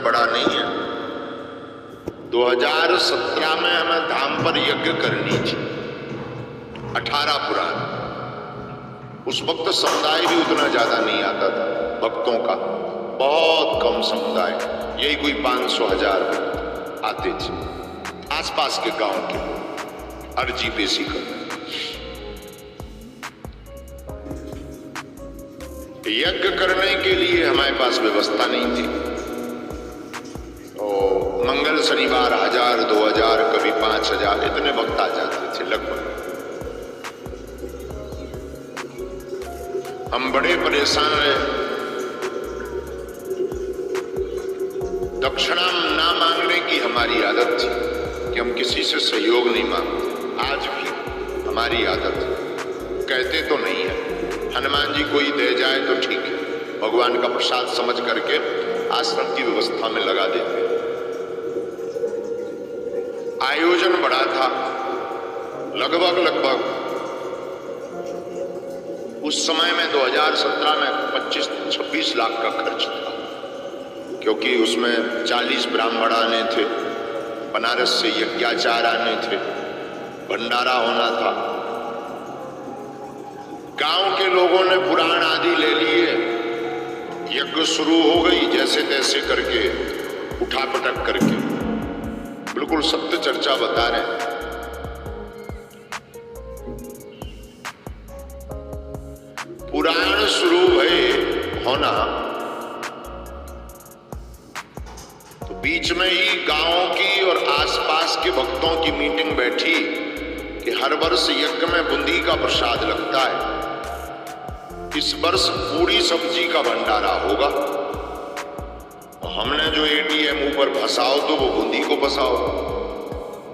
बड़ा नहीं है। 2017 में हमें धाम पर यज्ञ करनी थी, 18 पुराण। उस वक्त समुदाय भी उतना ज्यादा नहीं आता था, भक्तों का बहुत कम समुदाय, यही कोई 500-1000 भक्त आते थे, आसपास के गांव के लोग अर्जी पेशी कर। यज्ञ करने के लिए हमारे पास व्यवस्था नहीं थी। तो मंगल शनिवार 1000-2000 कभी 5000 इतने वक्त आ जाते थे लगभग। हम बड़े परेशान रहे। दक्षिणा ना मांगने की हमारी आदत थी कि हम किसी से सहयोग नहीं मांगते, आज भी हमारी आदत है। कहते तो नहीं है, हनुमान जी कोई दे जाए तो ठीक है, भगवान का प्रसाद समझ करके आश्रम की व्यवस्था में लगा देते। आयोजन बड़ा था, लगभग उस समय में 2017 में 25-26 लाख का खर्च था, क्योंकि उसमें 40 ब्राह्मण आने थे, बनारस से यज्ञाचार आने थे, भंडारा होना था। गांव के लोगों ने पुराण आदि ले लिए, यज्ञ शुरू हो गई जैसे तैसे करके, उठापटक करके। बिल्कुल सत्य चर्चा बता रहे हैं। पुराण शुरू भय होना तो बीच में ही गांवों की और आसपास के भक्तों की मीटिंग बैठी कि हर वर्ष यज्ञ में बूंदी का प्रसाद लगता है, इस वर्ष पूरी सब्जी का भंडारा होगा। हमने जो एटीएम ऊपर फंसाओ तो वो बूंदी को फंसाओ।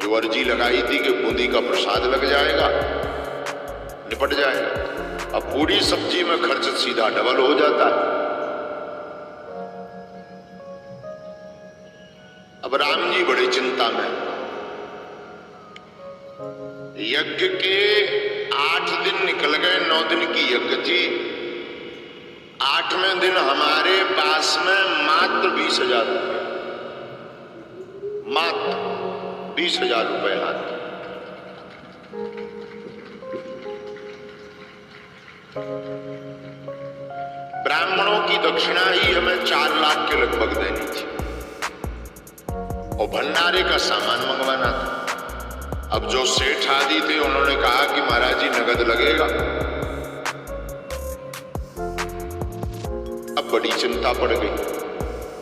जो अर्जी लगाई थी कि बूंदी का प्रसाद लग जाएगा, निपट जाएगा। अब पूरी सब्जी में खर्च सीधा डबल हो जाता है। अब राम जी बड़ी चिंता में। यज्ञ के 8 दिन निकल गए, 9 दिन की यज्ञ थी। 8वें दिन हमारे पास में मात्र 20,000 रुपए, मात्र 20,000 रुपए हाथ। ब्राह्मणों की दक्षिणा ही हमें 4 लाख के लगभग देनी थी और भंडारे का सामान मंगवाना था। अब जो सेठ आदि थे उन्होंने कहा कि महाराज जी नगद लगेगा। अब बड़ी चिंता पड़ गई,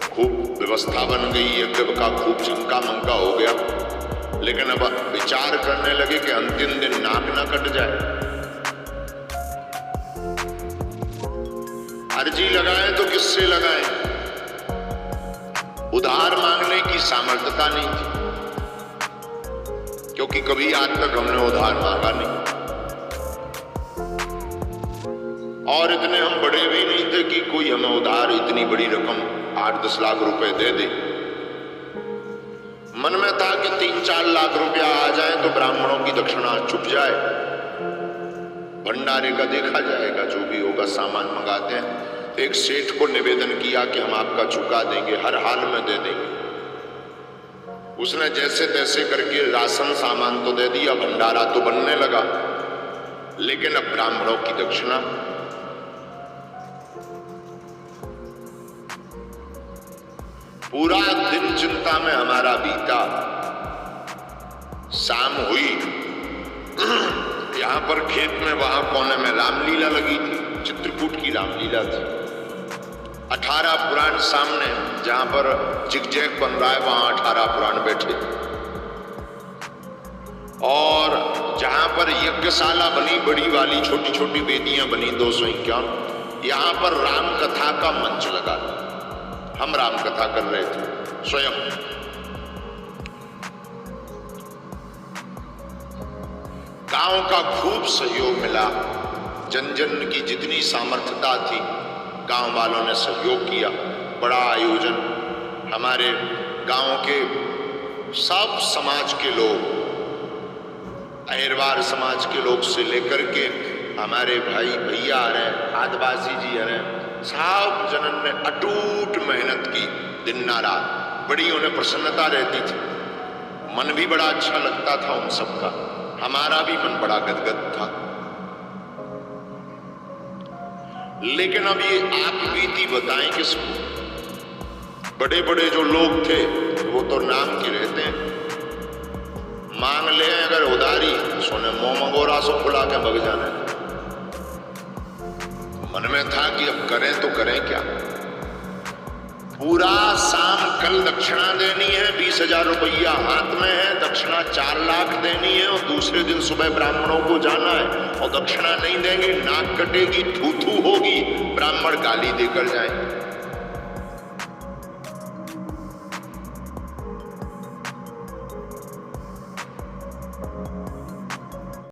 खूब व्यवस्था बन गई, यज्ञ का खूब झंका मंका हो गया। लेकिन अब विचार करने लगे कि अंतिम दिन नाक ना कट जाए। अर्जी लगाएं तो किससे लगाएं? उधार मांगने की सामर्थ्यता नहीं थी, क्योंकि कभी आज तक हमने उधार मांगा नहीं। और इतने हम बड़े भी नहीं थे कि कोई हमें उधार इतनी बड़ी रकम 8-10 लाख रुपए दे दे। मन में था कि 3-4 लाख रुपया आ जाए तो ब्राह्मणों की दक्षिणा छुप जाए, भंडारे का देखा जाएगा, जो भी होगा सामान मंगाते हैं। एक सेठ को निवेदन किया कि हम आपका चुका देंगे, हर हाल में दे देंगे। उसने जैसे तैसे करके राशन सामान तो दे दिया, भंडारा तो बनने लगा, लेकिन अब ब्राह्मणों की दक्षिणा। पूरा दिन चिंता में हमारा बीता। शाम हुई, यहां पर खेत में वहां कोने में रामलीला लगी थी, चित्रकूट की रामलीला थी। 18 पुराण सामने, जहां पर जिगजैग बन रहा है वहां 18 पुराण बैठे। और जहां पर यज्ञशाला बनी, बड़ी वाली, छोटी छोटी वेदियां बनी 251, यहां पर राम कथा का मंच लगा। हम राम कथा कर रहे थे स्वयं। गांव का खूब सहयोग मिला, जन जन की जितनी सामर्थ्यता थी गांव वालों ने सहयोग किया। बड़ा आयोजन, हमारे गांव के सब समाज के लोग, अहिरवार समाज के लोग से लेकर के हमारे भाई भैया आ रहे हैं, आदिवासी जी आ रहे हैं, सब जनन ने अटूट मेहनत की। दिन ना रात, बड़ी उन्हें प्रसन्नता रहती थी। मन भी बड़ा अच्छा लगता था उन सबका, हमारा भी मन बड़ा गदगद था। लेकिन अब ये आप बीती बताएं किसको? बड़े बड़े जो लोग थे वो तो नाम के रहते हैं, मांग ले अगर उधारी सोने मुंह मंगोरा सो खुला के भग जाने। मन में था कि अब करें तो करें क्या। पूरा शाम कल दक्षिणा देनी है, 20,000 रुपया हाथ में है, दक्षिणा 4 लाख देनी है और दूसरे दिन सुबह ब्राह्मणों को जाना है और दक्षिणा नहीं देंगे नाक कटेगी, थू थू होगी, ब्राह्मण गाली देकर जाएंगे।